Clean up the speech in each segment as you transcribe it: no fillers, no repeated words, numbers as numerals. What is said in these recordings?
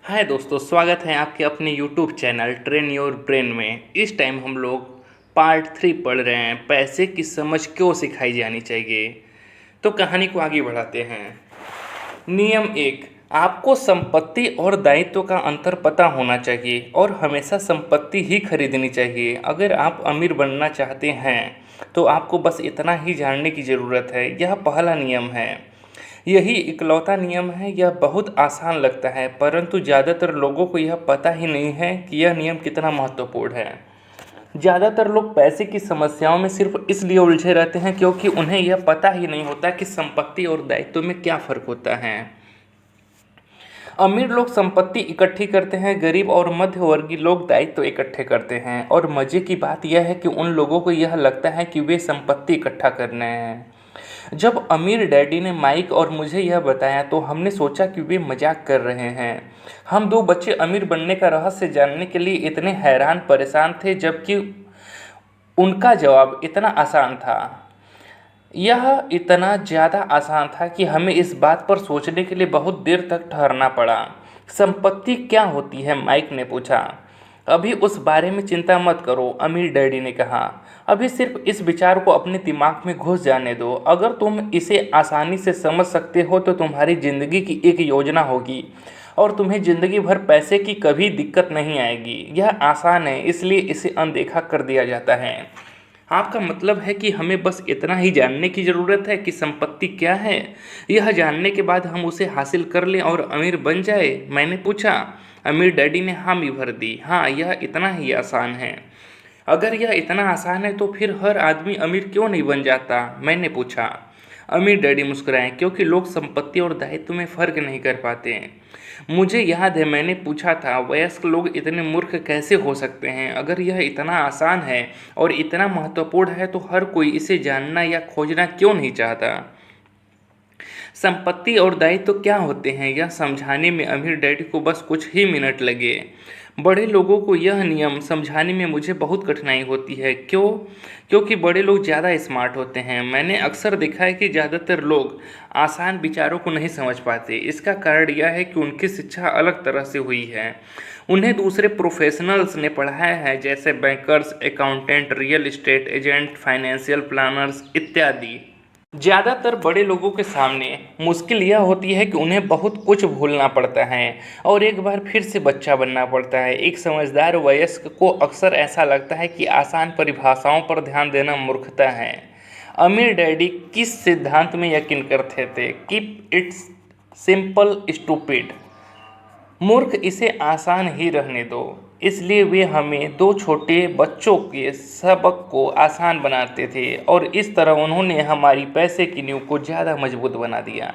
हाय दोस्तों, स्वागत है आपके अपने YouTube channel train your brain में। इस टाइम हम लोग पार्ट 3 पढ़ रहे हैं, पैसे की समझ क्यों सिखाई जानी चाहिए। तो कहानी को आगे बढ़ाते हैं। नियम 1, आपको संपत्ति और दायित्व का अंतर पता होना चाहिए और हमेशा संपत्ति ही खरीदनी चाहिए। अगर आप अमीर बनना चाहते हैं तो आपको बस इतना ही जानने की ज़रूरत है। यह पहला नियम है, यही इकलौता नियम है। यह बहुत आसान लगता है, परंतु ज़्यादातर लोगों को यह पता ही नहीं है कि यह नियम कितना महत्वपूर्ण है। ज़्यादातर लोग पैसे की समस्याओं में सिर्फ इसलिए उलझे रहते हैं क्योंकि उन्हें यह पता ही नहीं होता कि संपत्ति और दायित्व में क्या फ़र्क होता है। अमीर लोग संपत्ति इकट्ठी करते हैं, गरीब और मध्यवर्गीय लोग दायित्व इकट्ठे करते हैं। और मज़े की बात यह है कि उन लोगों को यह लगता है कि वे संपत्ति इकट्ठा करने हैं। जब अमीर डैडी ने माइक और मुझे यह बताया तो हमने सोचा कि वे मजाक कर रहे हैं। हम दो बच्चे अमीर बनने का रहस्य जानने के लिए इतने हैरान परेशान थे, जबकि उनका जवाब इतना आसान था। यह इतना ज़्यादा आसान था कि हमें इस बात पर सोचने के लिए बहुत देर तक ठहरना पड़ा। संपत्ति क्या होती है? माइक ने पूछा। अभी उस बारे में चिंता मत करो, अमीर डैडी ने कहा। अभी सिर्फ इस विचार को अपने दिमाग में घुस जाने दो। अगर तुम इसे आसानी से समझ सकते हो तो तुम्हारी ज़िंदगी की एक योजना होगी और तुम्हें ज़िंदगी भर पैसे की कभी दिक्कत नहीं आएगी। यह आसान है, इसलिए इसे अनदेखा कर दिया जाता है। आपका मतलब है कि हमें बस इतना ही जानने की ज़रूरत है कि संपत्ति क्या है? यह जानने के बाद हम उसे हासिल कर लें और अमीर बन जाए? मैंने पूछा। अमीर डैडी ने हामी भर दी। हाँ, यह इतना ही आसान है। अगर यह इतना आसान है तो फिर हर आदमी अमीर क्यों नहीं बन जाता? मैंने पूछा। अमीर डैडी मुस्कुराए, क्योंकि लोग संपत्ति और दायित्व में फ़र्क नहीं कर पाते हैं। मुझे याद है मैंने पूछा था, वयस्क लोग इतने मूर्ख कैसे हो सकते हैं? अगर यह इतना आसान है और इतना महत्वपूर्ण है तो हर कोई इसे जानना या खोजना क्यों नहीं चाहता? संपत्ति और दायित्व क्या होते हैं, यह समझाने में अमीर डैडी को बस कुछ ही मिनट लगे। बड़े लोगों को यह नियम समझाने में मुझे बहुत कठिनाई होती है। क्यों? क्योंकि बड़े लोग ज़्यादा स्मार्ट होते हैं। मैंने अक्सर देखा है कि ज़्यादातर लोग आसान विचारों को नहीं समझ पाते। इसका कारण यह है कि उनकी शिक्षा अलग तरह से हुई है। उन्हें दूसरे प्रोफेशनल्स ने पढ़ाया है, जैसे bankers, accountant, real estate agent, financial planners इत्यादि। ज़्यादातर बड़े लोगों के सामने मुश्किल यह होती है कि उन्हें बहुत कुछ भूलना पड़ता है और एक बार फिर से बच्चा बनना पड़ता है। एक समझदार वयस्क को अक्सर ऐसा लगता है कि आसान परिभाषाओं पर ध्यान देना मूर्खता है। अमीर डैडी किस सिद्धांत में यकीन करते थे? Keep its simple stupid. मूर्ख, इसे आसान ही रहने दो। इसलिए वे हमें दो छोटे बच्चों के सबक को आसान बनाते थे और इस तरह उन्होंने हमारी पैसे की नींव को ज़्यादा मजबूत बना दिया।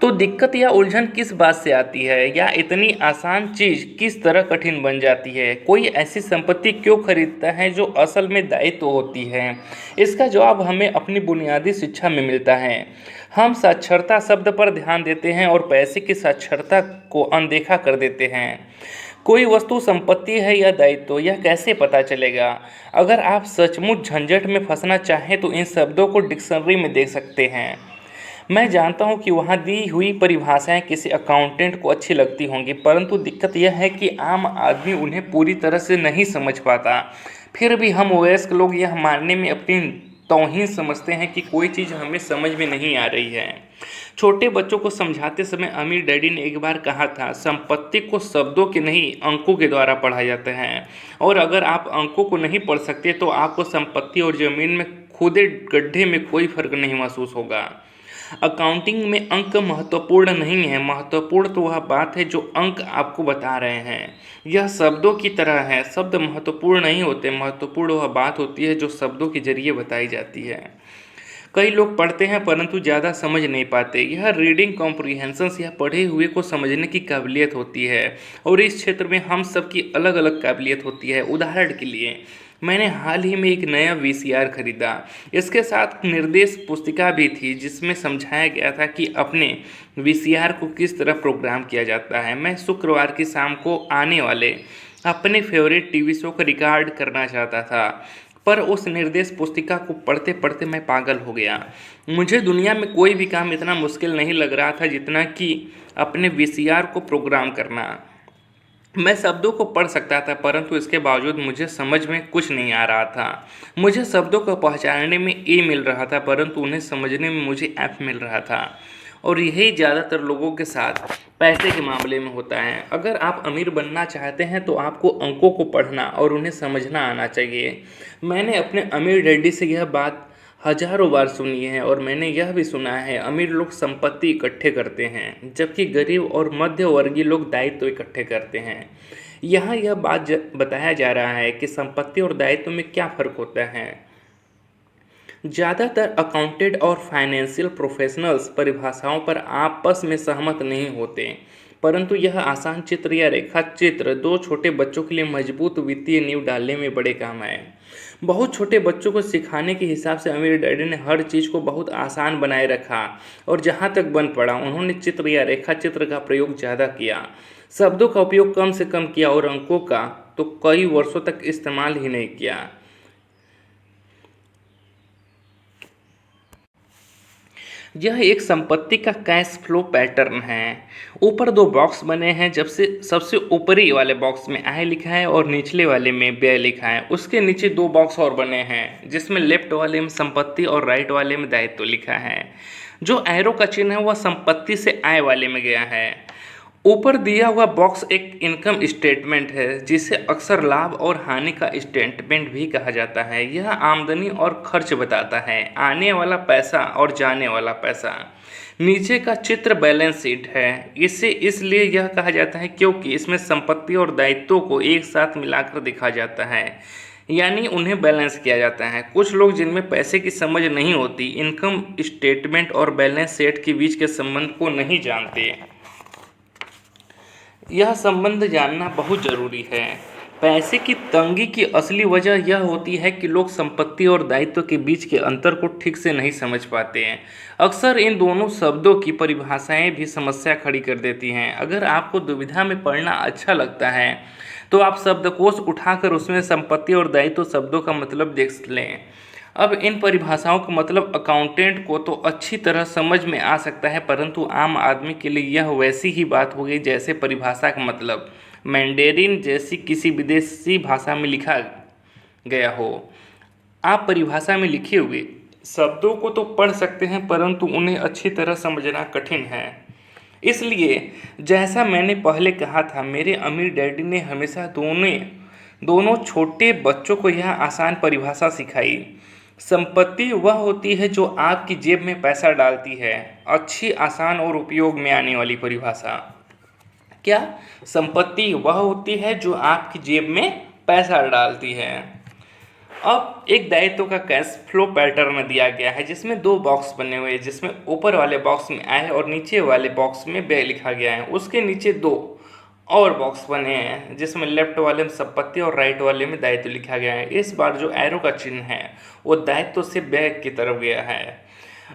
तो दिक्कत या उलझन किस बात से आती है, या इतनी आसान चीज़ किस तरह कठिन बन जाती है? कोई ऐसी संपत्ति क्यों खरीदता है जो असल में दायित्व होती है? इसका जवाब हमें अपनी बुनियादी शिक्षा में मिलता है। हम साक्षरता शब्द पर ध्यान देते हैं और पैसे की साक्षरता को अनदेखा कर देते हैं। कोई वस्तु संपत्ति है या दायित्व, यह कैसे पता चलेगा? अगर आप सचमुच झंझट में फंसना चाहें तो इन शब्दों को डिक्शनरी में देख सकते हैं। मैं जानता हूं कि वहां दी हुई परिभाषाएं किसी अकाउंटेंट को अच्छी लगती होंगी, परंतु दिक्कत यह है कि आम आदमी उन्हें पूरी तरह से नहीं समझ पाता। फिर भी हम वयस्क लोग यह मानने में अपनी तौहीन समझते हैं कि कोई चीज़ हमें समझ में नहीं आ रही है। छोटे बच्चों को समझाते समय अमीर डैडी ने एक बार कहा था, संपत्ति को शब्दों के नहीं अंकों के द्वारा पढ़ा जाता है, और अगर आप अंकों को नहीं पढ़ सकते तो आपको संपत्ति और ज़मीन में खुदे गड्ढे में कोई फर्क नहीं महसूस होगा। अकाउंटिंग में अंक महत्वपूर्ण नहीं है, महत्वपूर्ण तो वह बात है जो अंक आपको बता रहे हैं। यह शब्दों की तरह है, शब्द महत्वपूर्ण नहीं होते, महत्वपूर्ण वह बात होती है जो शब्दों के जरिए बताई जाती है। कई लोग पढ़ते हैं परंतु ज़्यादा समझ नहीं पाते। यह रीडिंग कॉम्प्रीहेंशंस या पढ़े हुए को समझने की काबिलियत होती है, और इस क्षेत्र में हम सब की अलग अलग काबिलियत होती है। उदाहरण के लिए, मैंने हाल ही में एक नया वीसीआर खरीदा। इसके साथ निर्देश पुस्तिका भी थी जिसमें समझाया गया था कि अपने वीसीआर को किस तरह प्रोग्राम किया जाता है। मैं शुक्रवार की शाम को आने वाले अपने फेवरेट टीवी शो को रिकॉर्ड करना चाहता था, पर उस निर्देश पुस्तिका को पढ़ते पढ़ते मैं पागल हो गया। मुझे दुनिया में कोई भी काम इतना मुश्किल नहीं लग रहा था जितना कि अपने वीसीआर को प्रोग्राम करना। मैं शब्दों को पढ़ सकता था, परंतु इसके बावजूद मुझे समझ में कुछ नहीं आ रहा था। मुझे शब्दों को पहचानने में ए मिल रहा था, परंतु उन्हें समझने में मुझे एफ मिल रहा था। और यही ज़्यादातर लोगों के साथ पैसे के मामले में होता है। अगर आप अमीर बनना चाहते हैं तो आपको अंकों को पढ़ना और उन्हें समझना आना चाहिए। मैंने अपने अमीर डैडी से यह बात हजारों बार सुनी है, और मैंने यह भी सुना है अमीर लोग संपत्ति इकट्ठे करते हैं, जबकि गरीब और मध्य वर्गीय लोग दायित्व इकट्ठे करते हैं। यहाँ यह बात बताया जा रहा है कि संपत्ति और दायित्व में क्या फ़र्क होता है। ज़्यादातर अकाउंटेंट और फाइनेंशियल प्रोफेशनल्स परिभाषाओं पर आपस में सहमत नहीं होते, परंतु यह आसान चित्र या रेखा चित्र दो छोटे बच्चों के लिए मजबूत वित्तीय नींव डालने में बड़े काम आए। बहुत छोटे बच्चों को सिखाने के हिसाब से अमीर डैडी ने हर चीज़ को बहुत आसान बनाए रखा, और जहाँ तक बन पड़ा उन्होंने चित्र या रेखा चित्र का प्रयोग ज़्यादा किया, शब्दों का उपयोग कम से कम किया, और अंकों का तो कई वर्षों तक इस्तेमाल ही नहीं किया। यह एक संपत्ति का कैश फ्लो पैटर्न है। ऊपर दो बॉक्स बने हैं, जब से सबसे ऊपरी वाले बॉक्स में आय लिखा है और निचले वाले में व्यय लिखा है। उसके नीचे दो बॉक्स और बने हैं, जिसमें लेफ्ट वाले में संपत्ति और राइट वाले में दायित्व लिखा है। जो एरो का चिन्ह है वह संपत्ति से आय वाले में गया है। ऊपर दिया हुआ बॉक्स एक इनकम स्टेटमेंट है, जिसे अक्सर लाभ और हानि का स्टेटमेंट भी कहा जाता है। यह आमदनी और खर्च बताता है, आने वाला पैसा और जाने वाला पैसा। नीचे का चित्र बैलेंस शीट है। इसे इसलिए यह कहा जाता है क्योंकि इसमें संपत्ति और दायित्वों को एक साथ मिलाकर दिखा जाता है, यानी उन्हें बैलेंस किया जाता है। कुछ लोग जिनमें पैसे की समझ नहीं होती, इनकम स्टेटमेंट और बैलेंस शीट के बीच के संबंध को नहीं जानते। यह संबंध जानना बहुत ज़रूरी है। पैसे की तंगी की असली वजह यह होती है कि लोग संपत्ति और दायित्व के बीच के अंतर को ठीक से नहीं समझ पाते हैं। अक्सर इन दोनों शब्दों की परिभाषाएं भी समस्या खड़ी कर देती हैं। अगर आपको दुविधा में पढ़ना अच्छा लगता है तो आप शब्दकोश उठाकर उसमें संपत्ति और दायित्व शब्दों का मतलब देख लें। अब इन परिभाषाओं का मतलब अकाउंटेंट को तो अच्छी तरह समझ में आ सकता है, परंतु आम आदमी के लिए यह वैसी ही बात हो गई जैसे परिभाषा का मतलब मैंडेरिन जैसी किसी विदेशी भाषा में लिखा गया हो। आप परिभाषा में लिखे हुए शब्दों को तो पढ़ सकते हैं, परंतु उन्हें अच्छी तरह समझना कठिन है। इसलिए जैसा मैंने पहले कहा था, मेरे अमीर डैडी ने हमेशा दोनों छोटे बच्चों को यह आसान परिभाषा सिखाई। संपत्ति वह होती है जो आपकी जेब में पैसा डालती है। अच्छी, आसान और उपयोग में आने वाली परिभाषा। क्या? संपत्ति वह होती है जो आपकी जेब में पैसा डालती है। अब एक दायित्व का कैश फ्लो पैटर्न दिया गया है, जिसमें दो बॉक्स बने हुए हैं, जिसमें ऊपर वाले बॉक्स में आय और नीचे वाले बॉक्स में व्यय लिखा गया है। उसके नीचे दो और बॉक्स बने हैं, जिसमें लेफ्ट वाले में संपत्ति और राइट वाले में दायित्व लिखा गया है। इस बार जो एरो का चिन्ह है वो दायित्व से व्यय की तरफ गया है।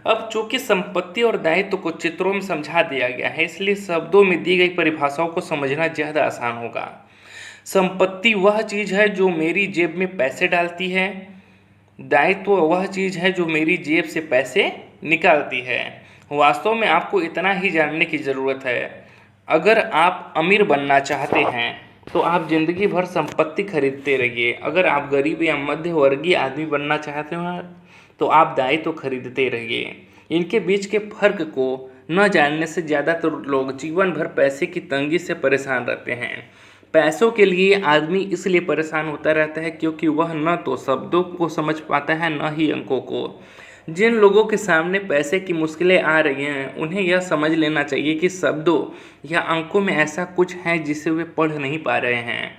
अब चूंकि संपत्ति और दायित्व को चित्रों में समझा दिया गया है, इसलिए शब्दों में दी गई परिभाषाओं को समझना ज़्यादा आसान होगा। संपत्ति वह चीज़ है जो मेरी जेब में पैसे डालती है। दायित्व वह चीज़ है जो मेरी जेब से पैसे निकालती है। वास्तव में आपको इतना ही जानने की ज़रूरत है। अगर आप अमीर बनना चाहते हैं तो आप ज़िंदगी भर संपत्ति खरीदते रहिए। अगर आप गरीब या मध्य वर्गीय आदमी बनना चाहते हैं तो आप दायित्व खरीदते रहिए। इनके बीच के फर्क को न जानने से ज़्यादातर लोग जीवन भर पैसे की तंगी से परेशान रहते हैं। पैसों के लिए आदमी इसलिए परेशान होता रहता है क्योंकि वह न तो शब्दों को समझ पाता है, न ही अंकों को। जिन लोगों के सामने पैसे की मुश्किलें आ रही हैं, उन्हें यह समझ लेना चाहिए कि शब्दों या अंकों में ऐसा कुछ है जिसे वे पढ़ नहीं पा रहे हैं।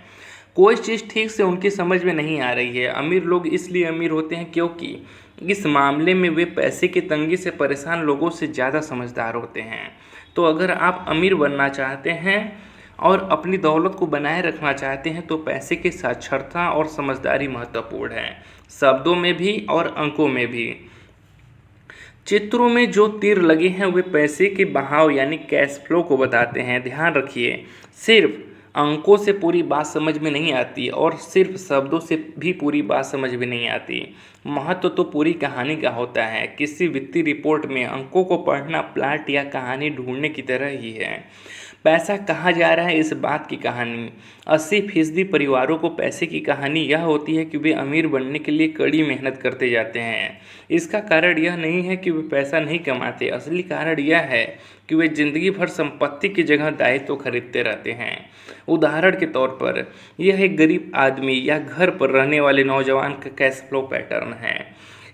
कोई चीज़ ठीक से उनकी समझ में नहीं आ रही है। अमीर लोग इसलिए अमीर होते हैं क्योंकि इस मामले में वे पैसे की तंगी से परेशान लोगों से ज़्यादा समझदार होते हैं। तो अगर आप अमीर बनना चाहते हैं और अपनी दौलत को बनाए रखना चाहते हैं तो पैसे की साक्षरता और समझदारी महत्वपूर्ण है, शब्दों में भी और अंकों में भी। चित्रों में जो तीर लगे हैं वे पैसे के बहाव यानी कैश फ्लो को बताते हैं। ध्यान रखिए, सिर्फ अंकों से पूरी बात समझ में नहीं आती और सिर्फ शब्दों से भी पूरी बात समझ में नहीं आती। महत्व तो पूरी कहानी का होता है। किसी वित्तीय रिपोर्ट में अंकों को पढ़ना प्लाट या कहानी ढूंढने की तरह ही है। पैसा कहाँ जा रहा है, इस बात की कहानी। 80% परिवारों को पैसे की कहानी यह होती है कि वे अमीर बनने के लिए कड़ी मेहनत करते जाते हैं। इसका कारण यह नहीं है कि वे पैसा नहीं कमाते, असली कारण यह है कि वे जिंदगी भर संपत्ति की जगह दायित्व खरीदते रहते हैं। उदाहरण के तौर पर यह एक गरीब आदमी या घर पर रहने वाले नौजवान का कैश फ्लो पैटर्न है।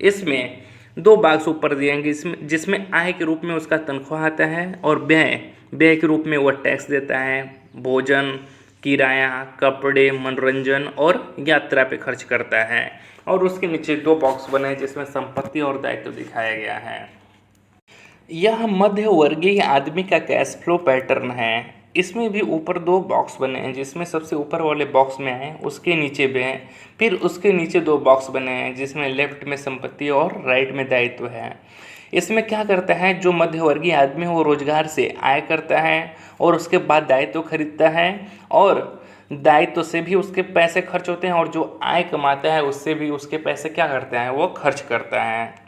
इसमें दो बॉक्स ऊपर दिएंगे, इसमें जिसमें आय के रूप में उसका तनख्वाह आता है और व्यय व्यय के रूप में वह टैक्स देता है, भोजन, किराया, कपड़े, मनोरंजन और यात्रा पे खर्च करता है। और उसके नीचे दो बॉक्स बने हैं जिसमें संपत्ति और दायित्व दिखाया गया है। यह मध्य वर्गीय आदमी का कैश फ्लो पैटर्न है। इसमें भी ऊपर दो बॉक्स बने हैं जिसमें सबसे ऊपर वाले बॉक्स में है, उसके नीचे भी है, फिर उसके नीचे दो बॉक्स बने हैं जिसमें लेफ्ट में संपत्ति और राइट में दायित्व है। इसमें क्या करता है, जो मध्यवर्गीय आदमी वो रोजगार से आय करता है और उसके बाद दायित्व खरीदता है और दायित्व से भी उसके पैसे खर्च होते हैं और जो आय कमाता है उससे भी उसके पैसे क्या करता है, वो खर्च करता है।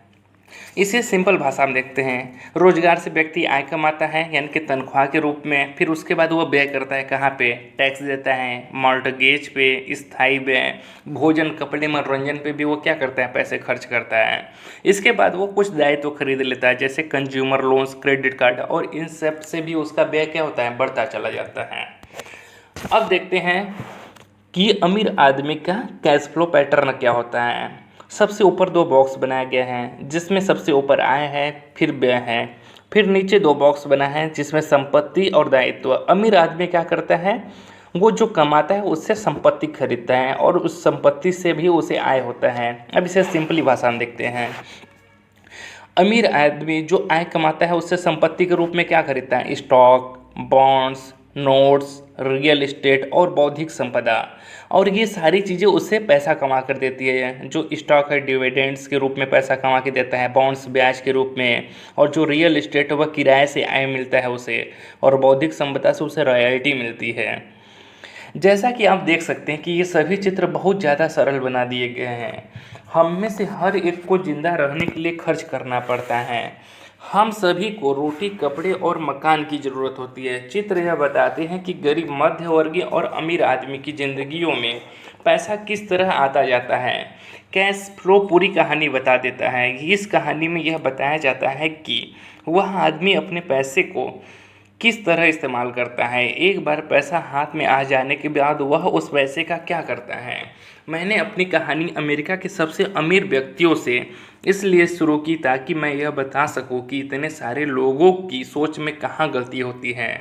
इसे सिंपल भाषा में देखते हैं। रोजगार से व्यक्ति आय कमाता है यानी कि तनख्वाह के रूप में, फिर उसके बाद वो व्यय करता है कहाँ पे, टैक्स देता है, मॉर्टगेज पे, स्थायी व्यय, भोजन, कपड़े, मनोरंजन पे भी वो क्या करता है, पैसे खर्च करता है। इसके बाद वो कुछ दायित्व खरीद लेता है जैसे कंज्यूमर लोन्स, क्रेडिट कार्ड, और इन सब से भी उसका व्यय क्या होता है, बढ़ता चला जाता है। अब देखते हैं कि अमीर आदमी का कैश फ्लो पैटर्न क्या होता है। सबसे ऊपर दो बॉक्स बनाया गया है जिसमें सबसे ऊपर आय है, फिर व्यय है, फिर नीचे दो बॉक्स बना है जिसमें संपत्ति और दायित्व। अमीर आदमी क्या करता है, वो जो कमाता है उससे संपत्ति खरीदता है और उस संपत्ति से भी उसे आय होता है। अब इसे सिंपली भाषा में देखते हैं। अमीर आदमी जो आय कमाता है उससे संपत्ति के रूप में क्या खरीदता है, stock, bonds, notes, real estate और बौद्धिक संपदा। और ये सारी चीज़ें उससे पैसा कमा कर देती है। जो स्टॉक है डिविडेंड्स के रूप में पैसा कमा के देता है, बॉन्ड्स ब्याज के रूप में, और जो रियल एस्टेट वह किराए से आय मिलता है उसे, और बौद्धिक संपदा से उसे रॉयल्टी मिलती है। जैसा कि आप देख सकते हैं कि ये सभी चित्र बहुत ज़्यादा सरल बना दिए गए हैं। हम में से हर एक को जिंदा रहने के लिए खर्च करना पड़ता है। हम सभी को रोटी, कपड़े और मकान की ज़रूरत होती है। चित्र यह बताते हैं कि गरीब, मध्यवर्गीय और अमीर आदमी की ज़िंदगियों में पैसा किस तरह आता जाता है। कैश फ्लो पूरी कहानी बता देता है। इस कहानी में यह बताया जाता है कि वह आदमी अपने पैसे को किस तरह इस्तेमाल करता है। एक बार पैसा हाथ में आ जाने के बाद वह उस पैसे का क्या करता है। मैंने अपनी कहानी अमेरिका के सबसे अमीर व्यक्तियों से इसलिए शुरू की ताकि मैं यह बता सकूं कि इतने सारे लोगों की सोच में कहाँ गलती होती है।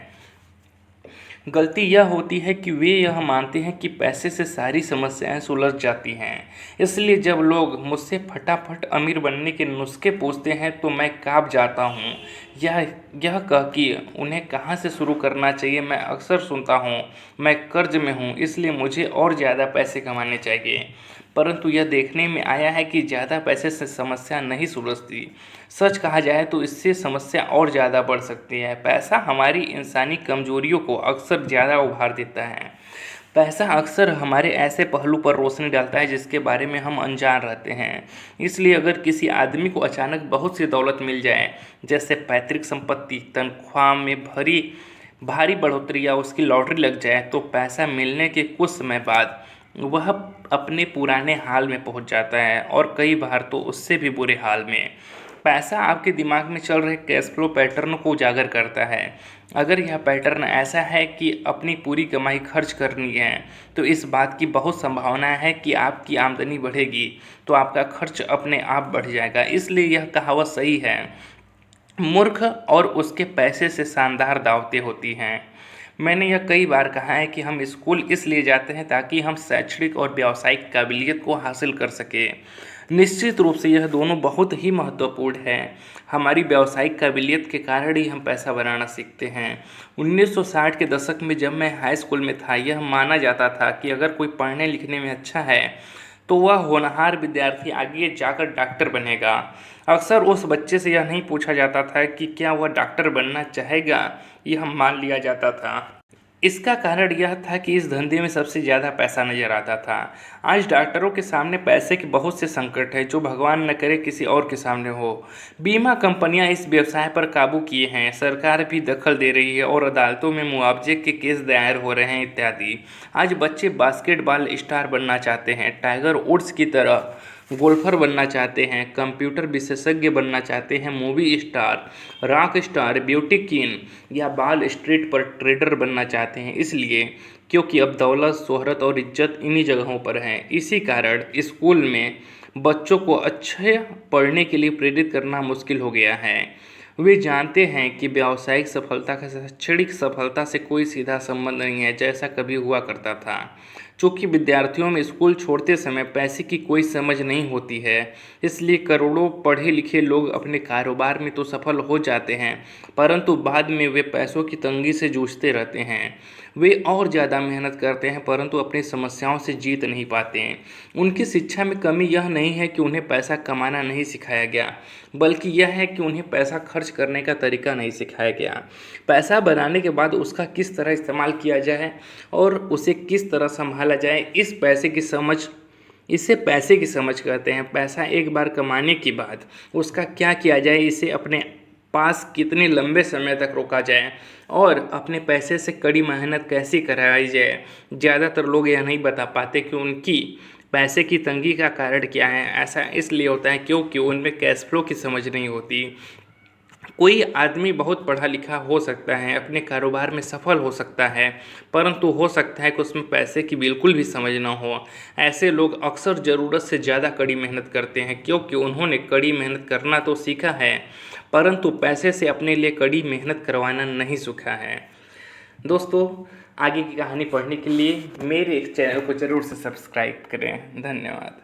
गलती यह होती है कि वे यह मानते हैं कि पैसे से सारी समस्याएं सुलझ जाती हैं। इसलिए जब लोग मुझसे फटाफट अमीर बनने के नुस्खे पूछते हैं तो मैं काँप जाता हूँ। यह कह कि उन्हें कहाँ से शुरू करना चाहिए। मैं अक्सर सुनता हूँ, मैं कर्ज में हूँ इसलिए मुझे और ज़्यादा पैसे कमाने चाहिए। परंतु यह देखने में आया है कि ज़्यादा पैसे से समस्या नहीं सुलझती। सच कहा जाए तो इससे समस्या और ज़्यादा बढ़ सकती है। पैसा हमारी इंसानी कमजोरियों को अक्सर ज़्यादा उभार देता है। पैसा अक्सर हमारे ऐसे पहलू पर रोशनी डालता है जिसके बारे में हम अनजान रहते हैं। इसलिए अगर किसी आदमी को अचानक बहुत सी दौलत मिल जाए, जैसे पैतृक संपत्ति, तनख्वाह में भारी बढ़ोतरी या उसकी लॉटरी लग जाए, तो पैसा मिलने के कुछ समय बाद वह अपने पुराने हाल में पहुंच जाता है और कई बार तो उससे भी बुरे हाल में। पैसा आपके दिमाग में चल रहे कैश फ्लो पैटर्न को उजागर करता है। अगर यह पैटर्न ऐसा है कि अपनी पूरी कमाई खर्च करनी है, तो इस बात की बहुत संभावना है कि आपकी आमदनी बढ़ेगी तो आपका खर्च अपने आप बढ़ जाएगा। इसलिए यह कहावत सही है, मूर्ख और उसके पैसे से शानदार दावतें होती हैं। मैंने यह कई बार कहा है कि हम स्कूल इसलिए जाते हैं ताकि हम शैक्षणिक और व्यावसायिक काबिलियत को हासिल कर सकें। निश्चित रूप से यह दोनों बहुत ही महत्वपूर्ण है। हमारी व्यावसायिक काबिलियत के कारण ही हम पैसा बनाना सीखते हैं। 1960 के दशक में जब मैं हाई स्कूल में था, यह माना जाता था कि अगर कोई पढ़ने लिखने में अच्छा है तो वह होनहार विद्यार्थी आगे जाकर डॉक्टर बनेगा। अक्सर उस बच्चे से यह नहीं पूछा जाता था कि क्या वह डॉक्टर बनना चाहेगा, यह मान लिया जाता था। इसका कारण यह था कि इस धंधे में सबसे ज़्यादा पैसा नजर आता था। आज डॉक्टरों के सामने पैसे के बहुत से संकट हैं जो भगवान न करे किसी और के सामने हो। बीमा कंपनियां इस व्यवसाय पर काबू किए हैं, सरकार भी दखल दे रही है और अदालतों में मुआवजे के केस दायर हो रहे हैं इत्यादि। आज बच्चे बास्केटबॉल स्टार बनना चाहते हैं, टाइगर वुड्स की तरह गोल्फर बनना चाहते हैं, कंप्यूटर विशेषज्ञ बनना चाहते हैं, movie star, rock star, beauty queen या बाल स्ट्रीट पर ट्रेडर बनना चाहते हैं। इसलिए क्योंकि अब दौलत, शोहरत और इज्जत इन्हीं जगहों पर है। इसी कारण स्कूल में बच्चों को अच्छे पढ़ने के लिए प्रेरित करना मुश्किल हो गया है। वे जानते हैं कि व्यावसायिक सफलता का शैक्षणिक सफलता से कोई सीधा संबंध नहीं है, जैसा कभी हुआ करता था। चूँकि विद्यार्थियों में स्कूल छोड़ते समय पैसे की कोई समझ नहीं होती है, इसलिए करोड़ों पढ़े लिखे लोग अपने कारोबार में तो सफल हो जाते हैं, परंतु बाद में वे पैसों की तंगी से जूझते रहते हैं। वे और ज़्यादा मेहनत करते हैं परंतु अपनी समस्याओं से जीत नहीं पाते हैं। उनकी शिक्षा में कमी यह नहीं है कि उन्हें पैसा कमाना नहीं सिखाया गया, बल्कि यह है कि उन्हें पैसा खर्च करने का तरीका नहीं सिखाया गया। पैसा बनाने के बाद उसका किस तरह इस्तेमाल किया जाए और उसे किस तरह संभाला जाए, इसे पैसे की समझ कहते हैं। पैसा एक बार कमाने के बाद उसका क्या किया जाए, इसे अपने पास कितने लंबे समय तक रोका जाए और अपने पैसे से कड़ी मेहनत कैसे कराई जाए, ज़्यादातर लोग यह नहीं बता पाते कि उनकी पैसे की तंगी का कारण क्या है। ऐसा इसलिए होता है क्योंकि उनमें कैश फ्लो की समझ नहीं होती। कोई आदमी बहुत पढ़ा लिखा हो सकता है, अपने कारोबार में सफल हो सकता है, परंतु हो सकता है कि उसमें पैसे की बिल्कुल भी समझ ना हो। ऐसे लोग अक्सर ज़रूरत से ज़्यादा कड़ी मेहनत करते हैं क्योंकि उन्होंने कड़ी मेहनत करना तो सीखा है, परंतु पैसे से अपने लिए कड़ी मेहनत करवाना नहीं सीखा है। दोस्तों, आगे की कहानी पढ़ने के लिए मेरे चैनल को ज़रूर से सब्सक्राइब करें। धन्यवाद।